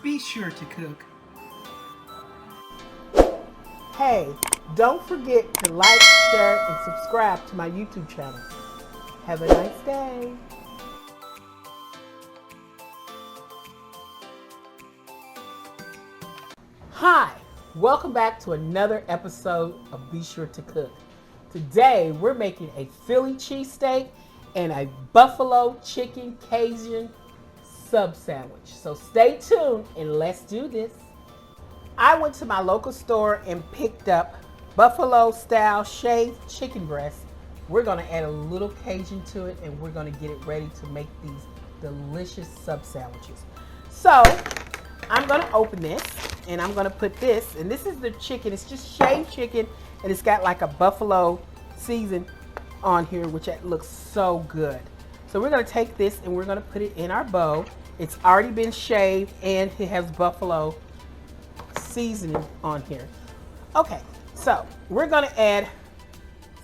be sure to cook. Hey, don't forget to like, share, and subscribe to my YouTube channel. Have a nice day. Hi, welcome back to another episode of Be Sure to Cook. Today we're making a Philly cheesesteak and a buffalo chicken Cajun sub sandwich. So stay tuned and let's do this. I went to my local store and picked up buffalo style shaved chicken breast. We're going to add a little Cajun to it and we're going to get it ready to make these delicious sub sandwiches. So I'm going to open this and I'm going to put this, and this is the chicken. It's just shaved chicken and it's got like a buffalo season on here, which looks so good. So we're going to take this and we're going to put it in our bowl. It's already been shaved and it has buffalo seasoning on here. Okay, so we're going to add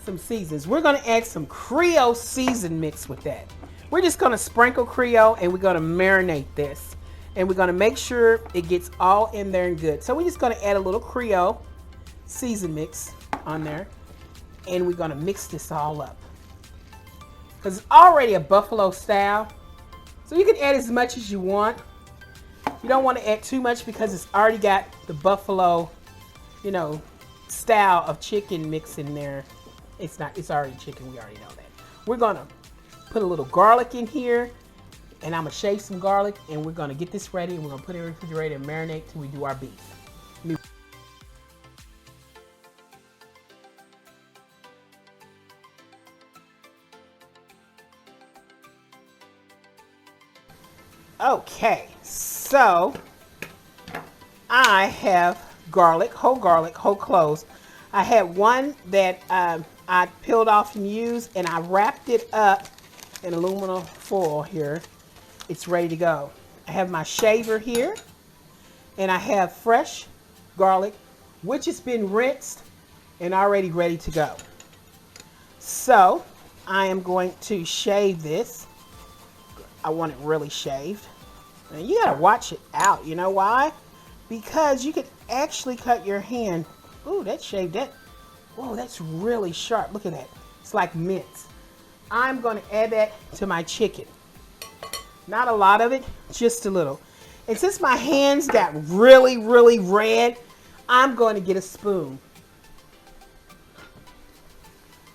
some seasons. We're going to add some Creole season mix with that. We're just going to sprinkle Creole and we're going to marinate this. And we're going to make sure it gets all in there and good. So we're just going to add a little Creole season mix on there. And we're going to mix this all up. Because it's already a buffalo style. So you can add as much as you want. You don't want to add too much because it's already got the buffalo, style of chicken mix in there. It's already chicken. We already know that. We're going to put a little garlic in here. And I'm going to shave some garlic. And we're going to get this ready. And we're going to put it in the refrigerator and marinate till we do our beef. Okay, so I have garlic, whole cloves. I had one that I peeled off and used, and I wrapped it up in aluminum foil here. It's ready to go. I have my shaver here, and I have fresh garlic, which has been rinsed and already ready to go. So I am going to shave this. I want it really shaved. And you gotta watch it out. You know why? Because you could actually cut your hand. Ooh, that shaved that. Whoa, that's really sharp. Look at that. It's like mince. I'm gonna add that to my chicken. Not a lot of it, just a little. And since my hands got really, really red, I'm going to get a spoon.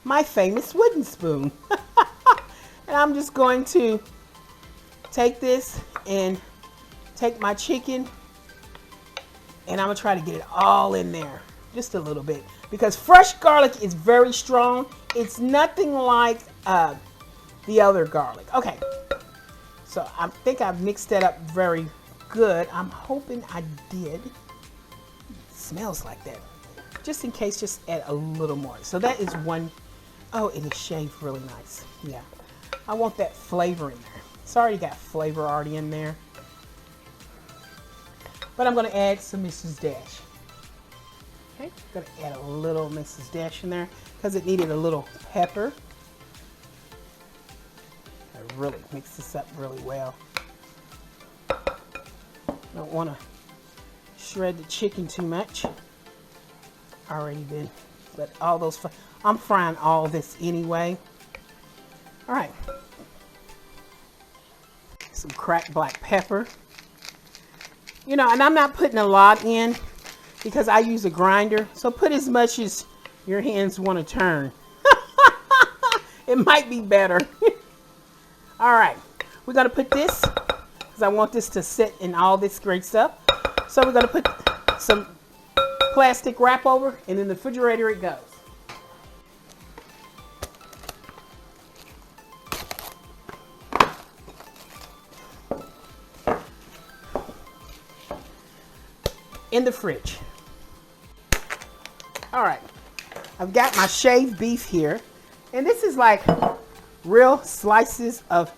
My famous wooden spoon. And I'm just going to take this and take my chicken, and I'm gonna try to get it all in there, just a little bit, because fresh garlic is very strong. It's nothing like the other garlic. Okay, so I think I've mixed that up very good. I'm hoping I did. It smells like that. Just in case, just add a little more. So that is one. Oh, it is shaved really nice. Yeah, I want that flavor in there. It's already got flavor already in there. But I'm going to add some Mrs. Dash. Okay, going to add a little Mrs. Dash in there because it needed a little pepper. I really mix this up really well. Don't want to shred the chicken too much. Already been, but all those, I'm frying all this anyway. All right. Some cracked black pepper. And I'm not putting a lot in because I use a grinder. So put as much as your hands want to turn. It might be better. All right. We're going to put this because I want this to sit in all this great stuff. So we're going to put some plastic wrap over, and in the refrigerator it goes. In the fridge. All right, I've got my shaved beef here, and this is like real slices of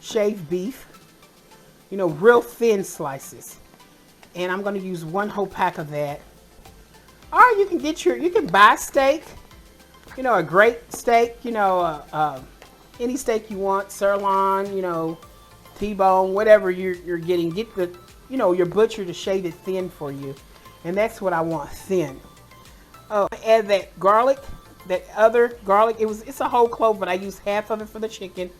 shaved beef, real thin slices, and I'm going to use one whole pack of that. Or you can buy steak, a great steak, any steak you want, sirloin, T-bone, whatever you're getting. Get the you know, your butcher to shave it thin for you. And that's what I want, thin. Oh, add that garlic, that other garlic. It's a whole clove, but I use half of it for the chicken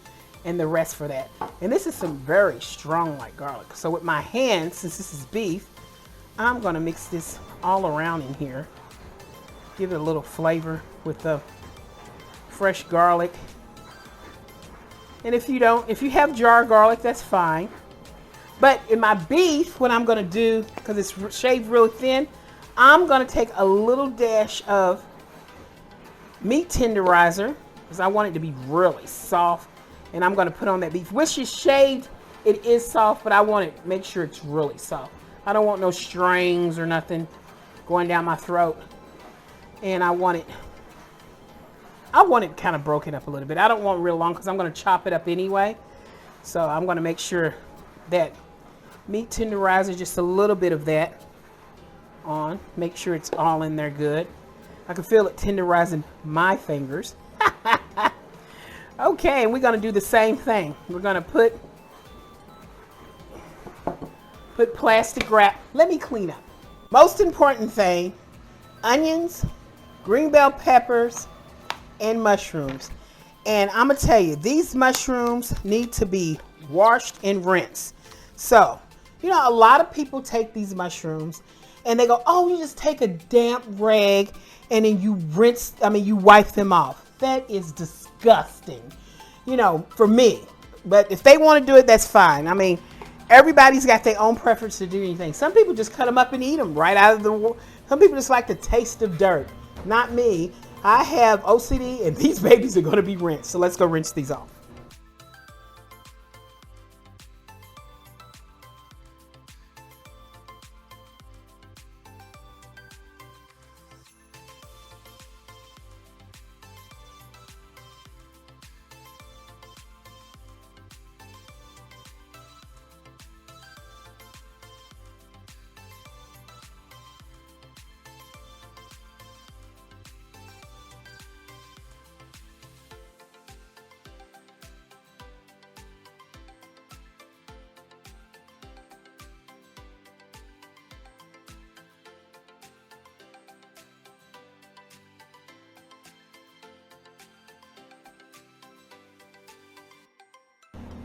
and the rest for that. And this is some very strong like garlic. So with my hands, since this is beef, I'm gonna mix this all around in here. Give it a little flavor with the fresh garlic. And if you have jar garlic, that's fine. But in my beef, what I'm gonna do, because it's shaved really thin, I'm gonna take a little dash of meat tenderizer, because I want it to be really soft. And I'm gonna put on that beef. Which is shaved, it is soft, but I want to make sure it's really soft. I don't want no strings or nothing going down my throat. And I want it kind of broken up a little bit. I don't want it real long because I'm going to chop it up anyway. So I'm going to make sure that meat tenderizer, just a little bit of that on. Make sure it's all in there good. I can feel it tenderizing my fingers. Okay, and we're going to do the same thing. We're going to put plastic wrap. Let me clean up. Most important thing, onions, green bell peppers, and mushrooms. And I'm gonna tell you, these mushrooms need to be washed and rinsed. So, you know, a lot of people take these mushrooms and they go, oh, you just take a damp rag and then you wipe them off. That is disgusting, you know, for me. But if they want to do it, that's fine. I mean, everybody's got their own preference to do anything. Some people just cut them up and eat them right out of the. Some people just like the taste of dirt. Not me. I have OCD and these babies are going to be rinsed. So let's go rinse these off.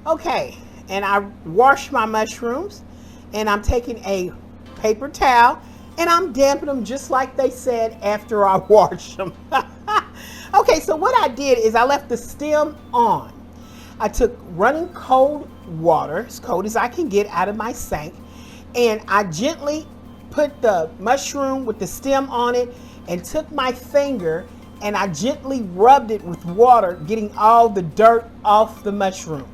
Okay, and I washed my mushrooms and I'm taking a paper towel and I'm damping them just like they said after I washed them. Okay, so what I did is I left the stem on. I took running cold water, as cold as I can get, out of my sink, and I gently put the mushroom with the stem on it and took my finger and I gently rubbed it with water, getting all the dirt off the mushroom.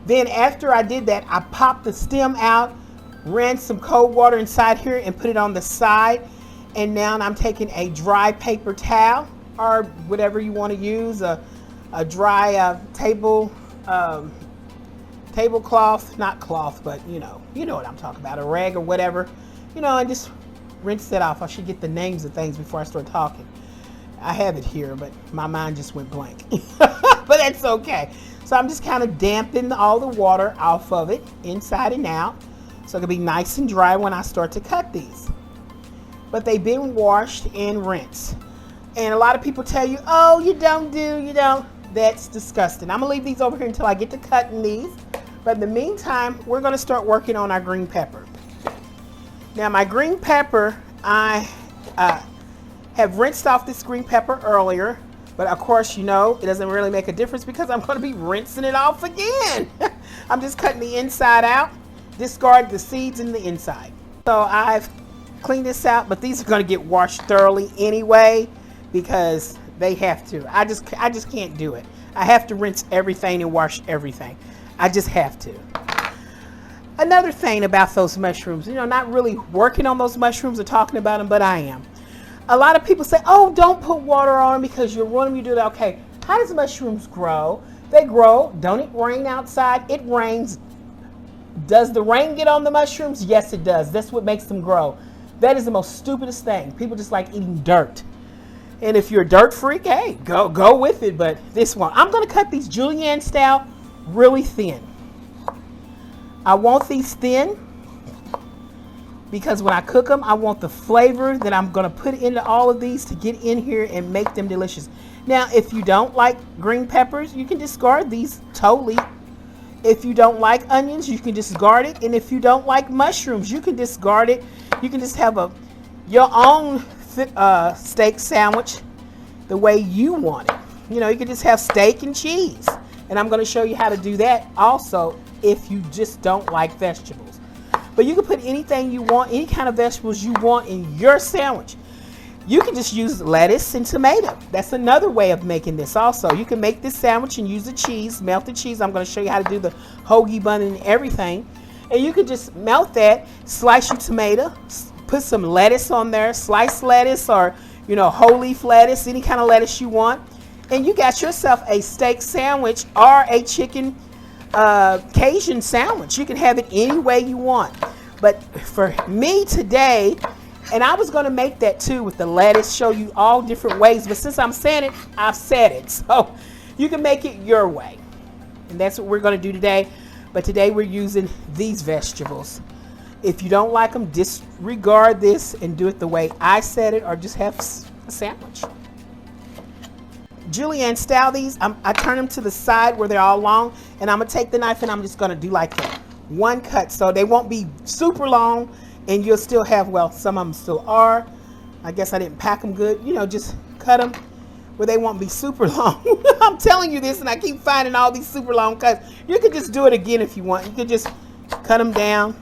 Then after I did that, I popped the stem out, ran some cold water inside here and put it on the side. And now I'm taking a dry paper towel or whatever you want to use, a dry tablecloth, not cloth, but you know what I'm talking about, a rag or whatever, and just rinse that off. I should get the names of things before I start talking. I have it here, but my mind just went blank. But that's okay. So I'm just kind of damping all the water off of it, inside and out, so it can be nice and dry when I start to cut these. But they've been washed and rinsed. And a lot of people tell you, oh, you don't. That's disgusting. I'm gonna leave these over here until I get to cutting these. But in the meantime, we're gonna start working on our green pepper. Now my green pepper, I have rinsed off this green pepper earlier. But of course, it doesn't really make a difference because I'm going to be rinsing it off again. I'm just cutting the inside out, discard the seeds in the inside. So I've cleaned this out, but these are going to get washed thoroughly anyway because they have to. I just can't do it. I have to rinse everything and wash everything. I just have to. Another thing about those mushrooms, not really working on those mushrooms or talking about them, but I am. A lot of people say, oh, don't put water on because you'll ruin them. You do that. Okay, how does mushrooms grow? They grow. Don't it rain outside? It rains. Does the rain get on the mushrooms? Yes, it does. That's what makes them grow. That is the most stupidest thing. People just like eating dirt. And if you're a dirt freak, hey, go with it. But this one, I'm going to cut these julienne style really thin. I want these thin. because when I cook them, I want the flavor that I'm going to put into all of these to get in here and make them delicious. Now, if you don't like green peppers, you can discard these totally. If you don't like onions, you can discard it. And if you don't like mushrooms, you can discard it. You can just have your own steak sandwich the way you want it. You know, you can just have steak and cheese. And I'm going to show you how to do that also if you just don't like vegetables. But you can put anything you want, any kind of vegetables you want in your sandwich. You can just use lettuce and tomato. That's another way of making this also. You can make this sandwich and use the cheese, melted cheese. I'm going to show you how to do the hoagie bun and everything. And you can just melt that, slice your tomato, put some lettuce on there, sliced lettuce or, you know, whole leaf lettuce, any kind of lettuce you want. And you got yourself a steak sandwich or a chicken Cajun sandwich. You can have it any way you want. But for me today, and I was going to make that too with the lettuce, show you all different ways. But since I'm saying it, I've said it. So you can make it your way. And that's what we're going to do today. But today we're using these vegetables. If you don't like them, disregard this and do it the way I said it, or just have a sandwich. Julienne style these, I turn them to the side where they're all long. And I'm going to take the knife and I'm just going to do like that. One cut. So they won't be super long. And you'll still have, well, some of them still are. I guess I didn't pack them good. You know, just cut them where they won't be super long. I'm telling you this, and I keep finding all these super long cuts. You could just do it again if you want. You could just cut them down.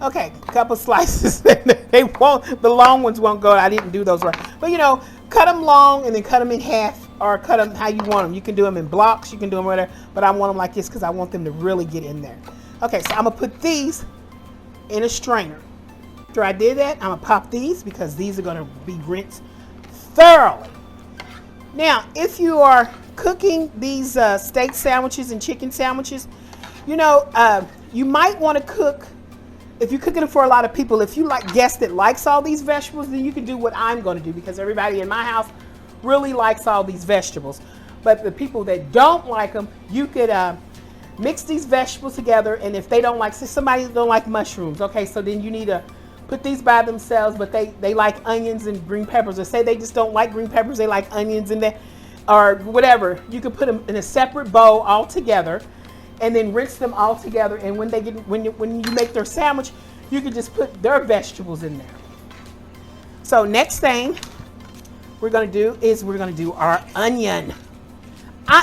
Okay, a couple slices. They won't, the long ones won't go. I didn't do those right. But, you know, cut them long and then cut them in half, or cut them how you want them. You can do them in blocks. You can do them whatever. But I want them like this because I want them to really get in there. Okay, so I'm going to put these in a strainer. After I did that, I'm going to pop these because these are going to be rinsed thoroughly. Now, if you are cooking these steak sandwiches and chicken sandwiches, you know, you might want to cook, if you're cooking it for a lot of people, if you like guest that likes all these vegetables, then you can do what I'm going to do because everybody in my house really likes all these vegetables. But the people that don't like them, you could mix these vegetables together, and if they don't like, say somebody don't like mushrooms, okay, so then you need to put these by themselves, but they like onions and green peppers, or say they just don't like green peppers, they like onions and that, or whatever. You could put them in a separate bowl all together, and then rinse them all together. And when they get when you make their sandwich, you can just put their vegetables in there. So next thing we're going to do is we're going to do our onion.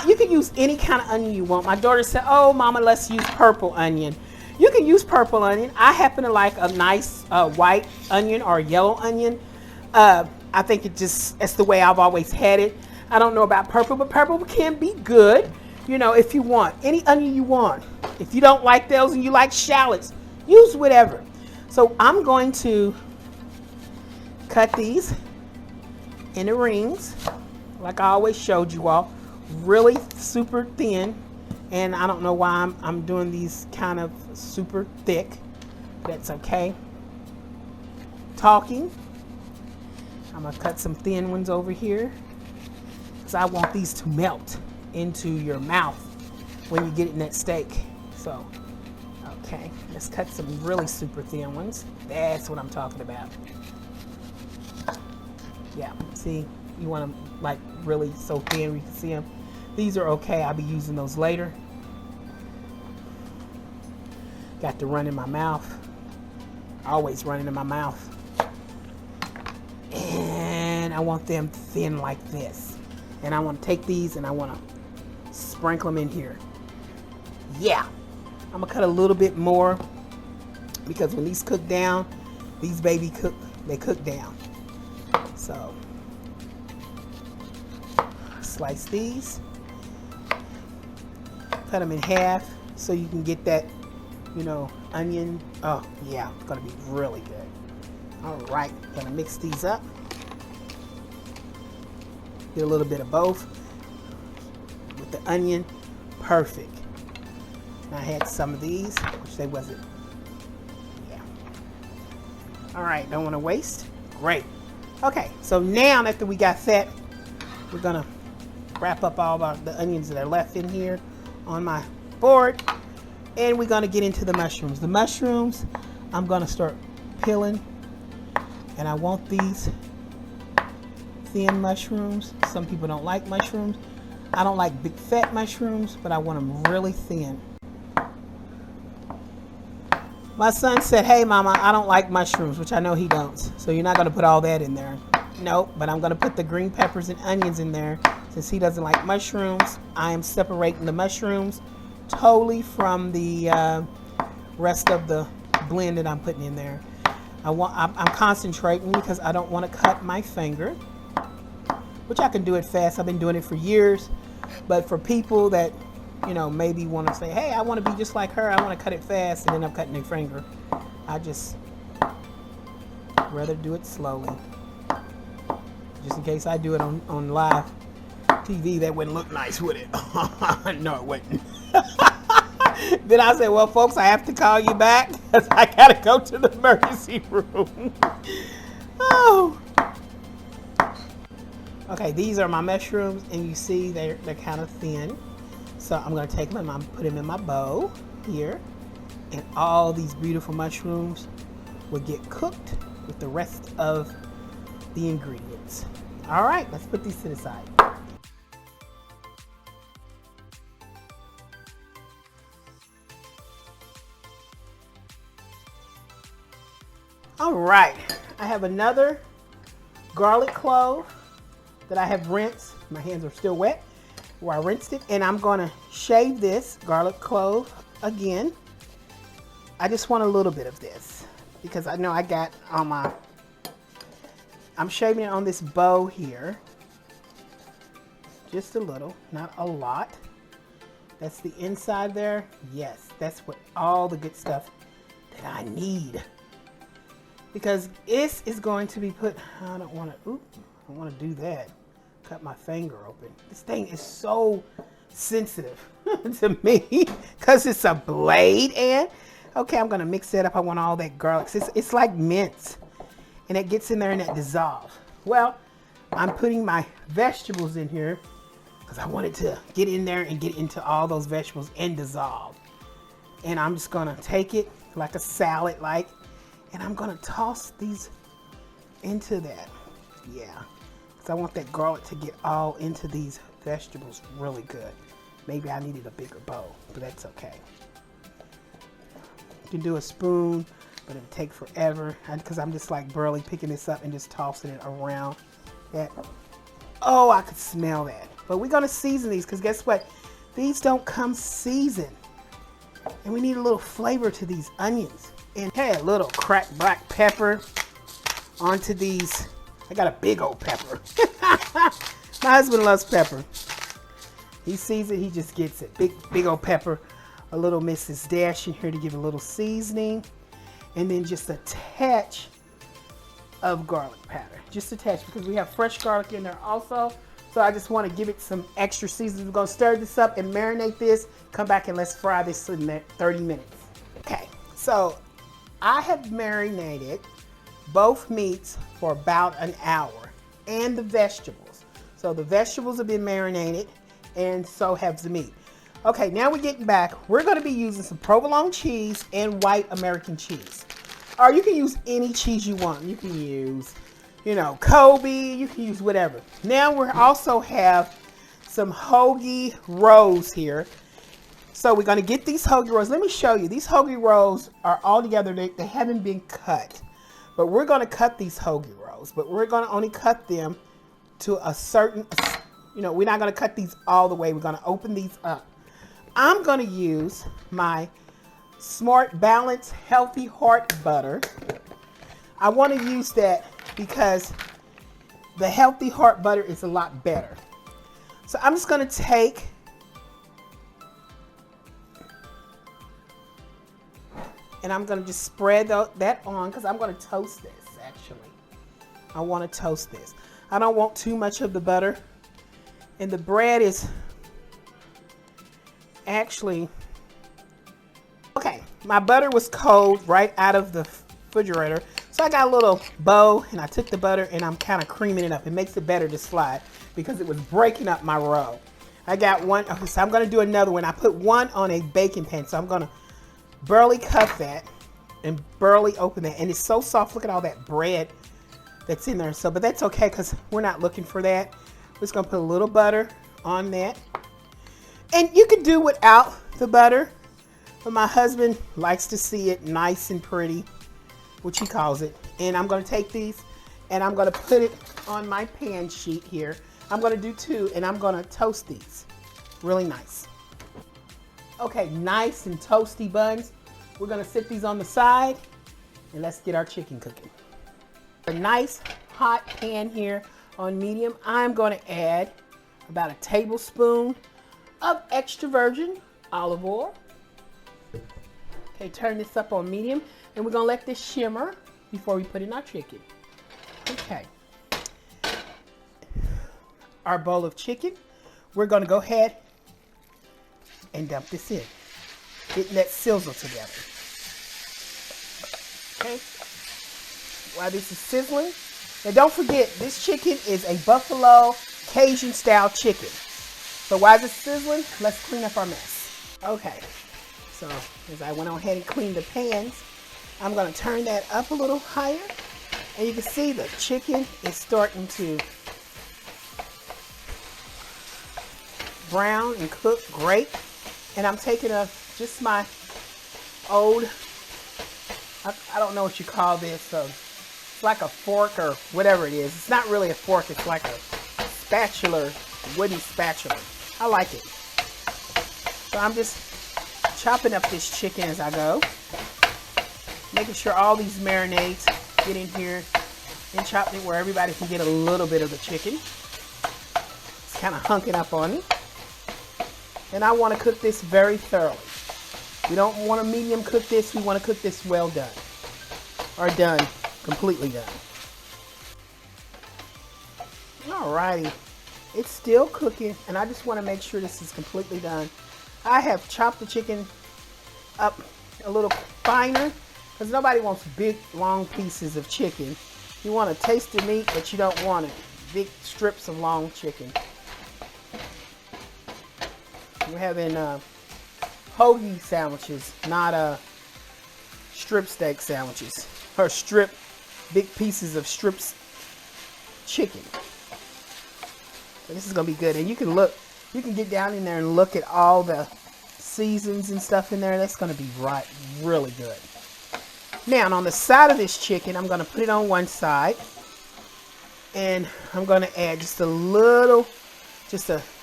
You can use any kind of onion you want. My daughter said, "Oh, Mama, let's use purple onion." You can use purple onion. I happen to like a nice white onion or yellow onion. I think it's the way I've always had it. I don't know about purple, but purple can be good. You know, if you want any onion you want. If you don't like those and you like shallots, use whatever. So I'm going to cut these into rings, like I always showed you all. Really super thin, and I don't know why I'm doing these kind of super thick. That's okay. Talking, I'm gonna cut some thin ones over here because I want these to melt into your mouth when you get it in that steak. So okay, let's cut some really super thin ones. That's what I'm talking about. Yeah, see, you want them like really so thin you can see them. These are okay. I'll be using those later. Got to run in my mouth. Always running in my mouth. And I want them thin like this. And I want to take these and I want to sprinkle them in here. Yeah. I'm going to cut a little bit more because when these cook down, these baby they cook down. So slice these. Cut them in half so you can get that, you know, onion. Oh yeah, it's gonna be really good. All right, gonna mix these up. Get a little bit of both with the onion. Perfect. And I had some of these, which they wasn't. Yeah. All right, don't want to waste. Great. Okay, so now after we got that, we're gonna wrap up all the onions that are left in here on my board, and we're going to get into the mushrooms. The mushrooms, I'm gonna start peeling, and I want these thin mushrooms. Some people don't like mushrooms. I don't like big fat mushrooms, but I want them really thin. My son said, hey mama, I don't like mushrooms, which I know he don't. So you're not gonna put all that in there. Nope, but I'm gonna put the green peppers and onions in there. Since he doesn't like mushrooms, I am separating the mushrooms totally from the rest of the blend that I'm putting in there. I'm concentrating because I don't want to cut my finger, which I can do it fast. I've been doing it for years. But for people that, you know, maybe want to say, hey, I want to be just like her, I want to cut it fast, and end up cutting their finger, I just rather do it slowly. Just in case I do it on live TV, that wouldn't look nice, would it? No, it wouldn't. Then I said, well, folks, I have to call you back because I got to go to the emergency room. Oh. Okay, these are my mushrooms, and you see they're kind of thin. So I'm going to take them and put them in my bowl here. And all these beautiful mushrooms will get cooked with the rest of the ingredients. All right, let's put these to the side. All right, I have another garlic clove that I have rinsed. My hands are still wet where I rinsed it, and I'm gonna shave this garlic clove again. I just want a little bit of this because I know I got on my, I'm shaving it on this bow here. Just a little, not a lot. That's the inside there. Yes, that's what all the good stuff that I need. Because this is going to be put, I don't want to do that. Cut my finger open. This thing is so sensitive to me because it's a blade. And okay, I'm going to mix that up. I want all that garlic. It's like mince, and it gets in there and it dissolves. Well, I'm putting my vegetables in here because I want it to get in there and get into all those vegetables and dissolve. And I'm just going to take it like a salad, and I'm gonna toss these into that. Yeah, because I want that garlic to get all into these vegetables really good. Maybe I needed a bigger bowl, but that's okay. You can do a spoon, but it'll take forever because I'm just like barely picking this up and just tossing it around that. Oh, I could smell that. But we're gonna season these because guess what? These don't come seasoned. And we need a little flavor to these onions. And hey, a little cracked black pepper onto these. I got a big old pepper. My husband loves pepper. He sees it, he just gets it. Big old pepper. A little Mrs. Dash in here to give a little seasoning. And then just a touch of garlic powder. Just a touch because we have fresh garlic in there also. So I just want to give it some extra seasoning. We're going to stir this up and marinate this. Come back and let's fry this in 30 minutes. Okay, so I have marinated both meats for about an hour and the vegetables. So the vegetables have been marinated and so have the meat. Okay, now we're getting back. We're going to be using some provolone cheese and white American cheese. Or you can use any cheese you want. You can use, you know, Kobe. You can use whatever. Now we also have some hoagie rolls here. So we're going to get these hoagie rolls. Let me show you. These hoagie rolls are all together. They haven't been cut. But we're going to cut these hoagie rolls. But we're going to only cut them to a certain, you know, we're not going to cut these all the way. We're going to open these up. I'm going to use my Smart Balance Healthy Heart Butter. I want to use that because the Healthy Heart Butter is a lot better. So I'm just going to take and I'm going to just spread that on because I'm going to toast this actually. I want to toast this. I don't want too much of the butter. And the bread is actually, okay, my butter was cold right out of the refrigerator. So I got a little bowl and I took the butter and I'm kind of creaming it up. It makes it better to slide because it was breaking up my roll. I got one, okay, so I'm going to do another one. I put one on a baking pan, so I'm going to barely cut that. and barely open that. And it's so soft. Look at all that bread that's in there. So, but that's okay because we're not looking for that. We're just gonna put a little butter on that. And you could do without the butter, but my husband likes to see it nice and pretty, which he calls it. And I'm gonna take these and I'm gonna put it on my pan sheet here. I'm gonna do 2 and I'm gonna toast these really nice. Okay, nice and toasty buns. We're gonna sit these on the side and let's get our chicken cooking. A nice hot pan here on medium. I'm gonna add about a tablespoon of extra virgin olive oil. Okay, turn this up on medium and we're gonna let this shimmer before we put in our chicken. Okay. Our bowl of chicken, we're gonna go ahead and dump this in. Getting that sizzle together. Okay. While this is sizzling, now don't forget, this chicken is a buffalo Cajun style chicken. So while it's sizzling, let's clean up our mess. Okay, so as I went on ahead and cleaned the pans, I'm gonna turn that up a little higher. And you can see the chicken is starting to brown and cook great. And I'm taking just my old, I don't know what you call this, so it's like a fork or whatever it is. It's not really a fork, it's like a spatula, wooden spatula. I like it. So I'm just chopping up this chicken as I go, making sure all these marinades get in here and chop it where everybody can get a little bit of the chicken. It's kind of hunking up on me. And I want to cook this very thoroughly. We don't want to medium cook this, we want to cook this well done. Or done, completely done. Alrighty. It's still cooking, and I just want to make sure this is completely done. I have chopped the chicken up a little finer because nobody wants big, long pieces of chicken. You want to taste the meat, but you don't want big strips of long chicken. We're having hoagie sandwiches, not strip steak sandwiches, or big pieces of strips chicken. So this is gonna be good, and you can get down in there and look at all the seasons and stuff in there. That's gonna be really good. Now on the side of this chicken, I'm gonna put it on one side, and I'm gonna add just a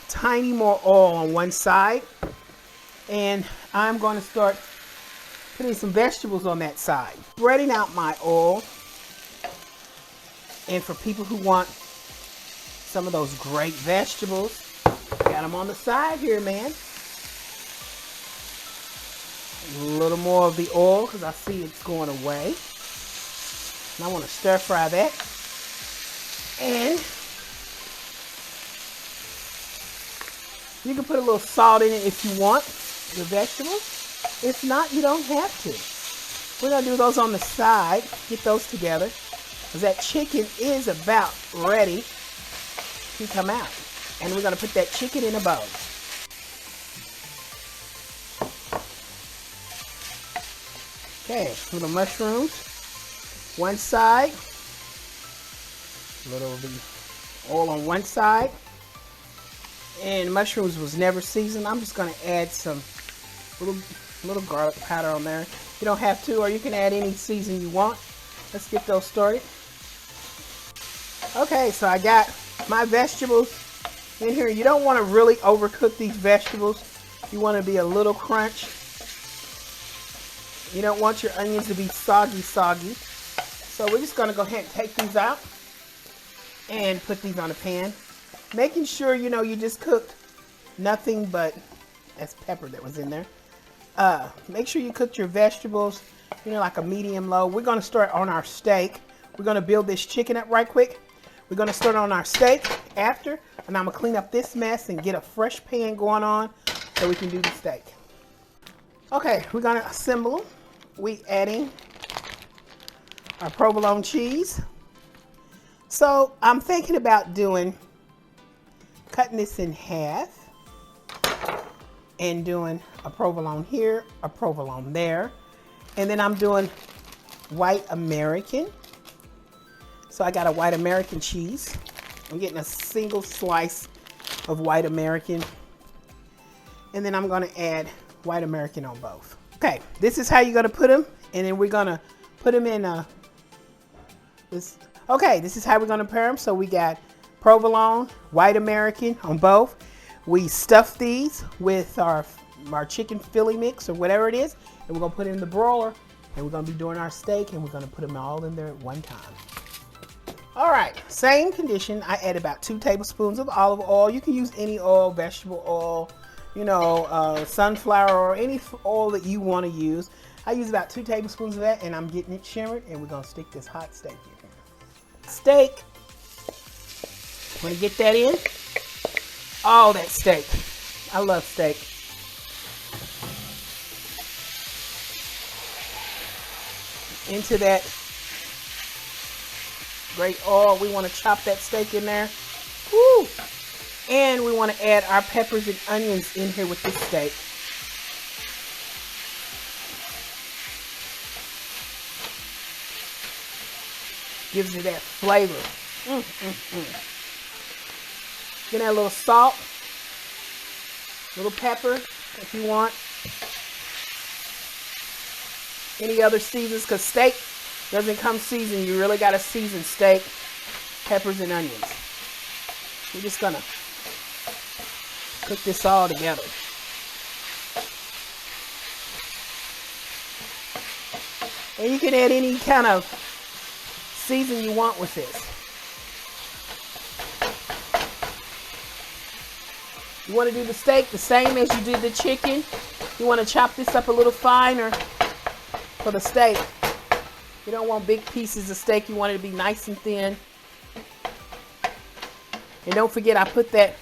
tiny more oil on one side, and I'm going to start putting some vegetables on that side. Spreading out my oil, and for people who want some of those great vegetables, got them on the side here, man. A little more of the oil because I see it's going away, and I want to stir fry that. And you can put a little salt in it if you want, the vegetables. If not, you don't have to. We're going to do those on the side, get those together, because that chicken is about ready to come out. And we're going to put that chicken in a bowl. Okay, little mushrooms, one side, a little of the oil on one side. And mushrooms was never seasoned. I'm just going to add some little garlic powder on there. You don't have to, or you can add any seasoning you want. Let's get those started. Okay, so I got my vegetables in here. You don't want to really overcook these vegetables. You want to be a little crunch. You don't want your onions to be soggy. So we're just going to go ahead and take these out and put these on a pan. Making sure, you just cooked nothing but, that's pepper that was in there. Make sure you cooked your vegetables, like a medium low. We're going to start on our steak. We're going to build this chicken up right quick. We're going to start on our steak after, and I'm going to clean up this mess and get a fresh pan going on so we can do the steak. Okay, we're going to assemble them. We adding our provolone cheese. So I'm thinking about cutting this in half and doing a provolone here, a provolone there. And then I'm doing white American. So I got a white American cheese. I'm getting a single slice of white American. And then I'm gonna add white American on both. Okay, this is how you're gonna put them. And then we're gonna put them in this. Okay, this is how we're gonna pair them. So we got provolone, white American on both. We stuff these with our chicken Philly mix or whatever it is. And we're gonna put it in the broiler. And we're gonna be doing our steak and we're gonna put them all in there at one time. All right, same condition. I add about 2 tablespoons of olive oil. You can use any oil, vegetable oil, you know, sunflower or any oil that you want to use. I use about 2 tablespoons of that, and I'm getting it shimmered, and we're gonna stick this hot steak in here. Steak. Want to get that in? Oh, that steak. I love steak. Into that great oil. We want to chop that steak in there. Woo! And we want to add our peppers and onions in here with this steak. Gives it that flavor. Get that little salt, little pepper if you want. Any other seasons, because steak doesn't come seasoned. You really got to season steak, peppers, and onions. We're just gonna cook this all together. And you can add any kind of season you want with this. You want to do the steak the same as you did the chicken. You want to chop this up a little finer for the steak. You don't want big pieces of steak. You want it to be nice and thin. And don't forget, I put that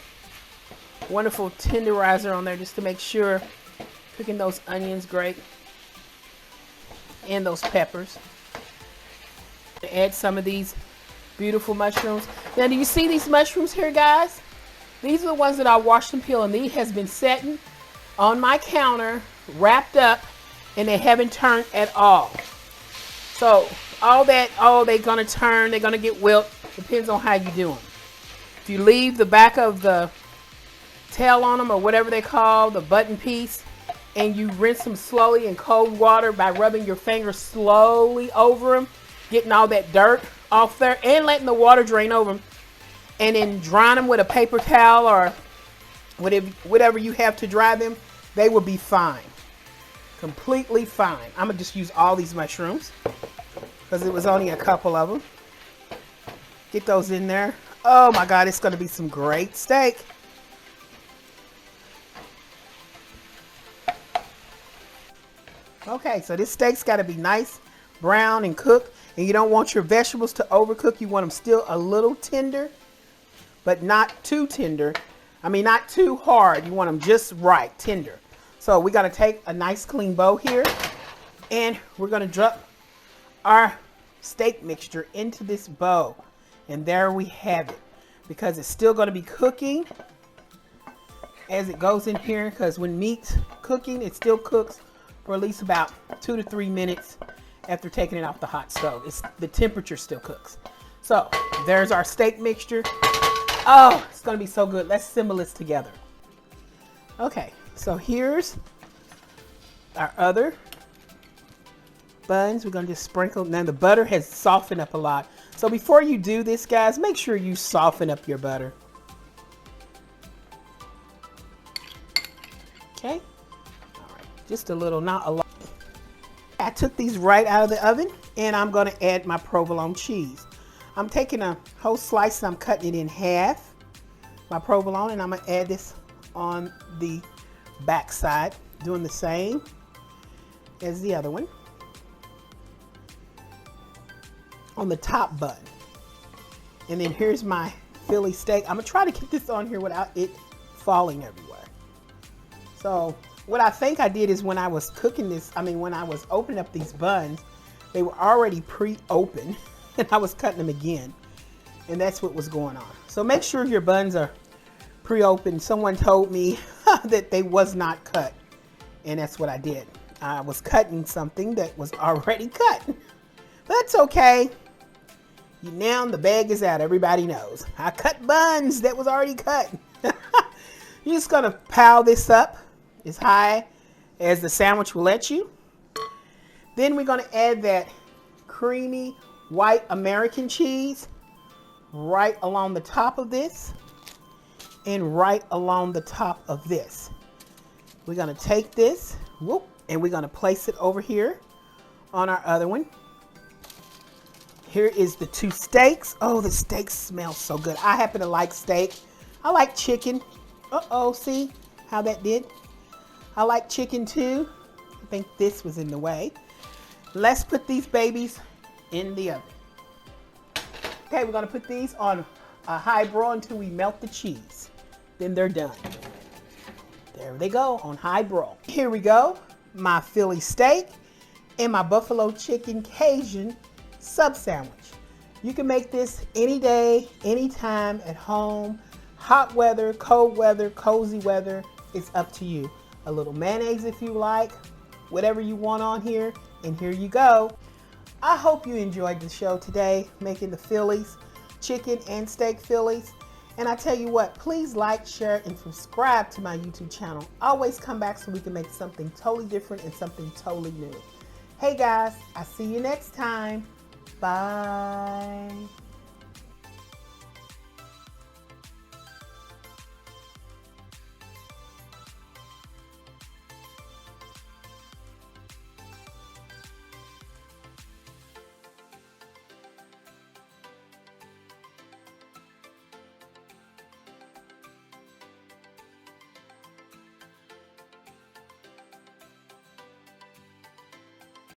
wonderful tenderizer on there just to make sure cooking those onions great and those peppers. Add some of these beautiful mushrooms. Now, do you see these mushrooms here, guys? These are the ones that I washed and peeled, and these has been sitting on my counter, wrapped up, and they haven't turned at all. So all that, oh, they're gonna turn, they're gonna get wilt. Depends on how you do them. If you leave the back of the tail on them, or whatever they call the button piece, and you rinse them slowly in cold water by rubbing your fingers slowly over them, getting all that dirt off there, and letting the water drain over them, and then drying them with a paper towel or whatever you have to dry them, they will be fine. Completely fine. I'm gonna just use all these mushrooms because it was only a couple of them. Get those in there. Oh my God, it's gonna be some great steak. Okay, so this steak's gotta be nice, brown and cooked, and you don't want your vegetables to overcook. You want them still a little tender, but not too tender. I mean, not too hard. You want them just right, tender. So we got to take a nice clean bowl here, and we're going to drop our steak mixture into this bowl. And there we have it, because it's still going to be cooking as it goes in here, because when meat's cooking, it still cooks for at least about 2 to 3 minutes after taking it off the hot stove. The temperature still cooks. So there's our steak mixture. Oh, it's gonna be so good. Let's assemble this together. Okay, so here's our other buns. We're gonna just sprinkle. Now the butter has softened up a lot. So before you do this, guys, make sure you soften up your butter. Okay, all right, just a little, not a lot. I took these right out of the oven, and I'm gonna add my provolone cheese. I'm taking a whole slice and I'm cutting it in half, my provolone, and I'm gonna add this on the back side, doing the same as the other one on the top bun. And then here's my Philly steak. I'm gonna try to get this on here without it falling everywhere. So what I think I did is when I was cooking this, when I was opening up these buns, they were already pre-opened. And I was cutting them again, and that's what was going on. So make sure your buns are pre-opened. Someone told me that they was not cut, and that's what I did. I was cutting something that was already cut. That's okay. Now the bag is out. Everybody knows. I cut buns that was already cut. You're just going to pile this up as high as the sandwich will let you. Then we're going to add that creamy white American cheese right along the top of this and right along the top of this. We're going to take this, whoop, and we're going to place it over here on our other one. Here is the 2 steaks. Oh, the steak smells so good. I happen to like steak. I like chicken. Uh-oh, see how that did? I like chicken too. I think this was in the way. Let's put these babies in the oven. Okay, we're gonna put these on a high broil until we melt the cheese. Then they're done. There they go, on high broil. Here we go, my Philly steak and my buffalo chicken Cajun sub sandwich. You can make this any day, anytime, at home, hot weather, cold weather, cozy weather. It's up to you. A little mayonnaise if you like, whatever you want on here, and here you go. I hope you enjoyed the show today, making the Phillies, chicken and steak Phillies. And I tell you what, please like, share, and subscribe to my YouTube channel. Always come back so we can make something totally different and something totally new. Hey guys, I'll see you next time. Bye.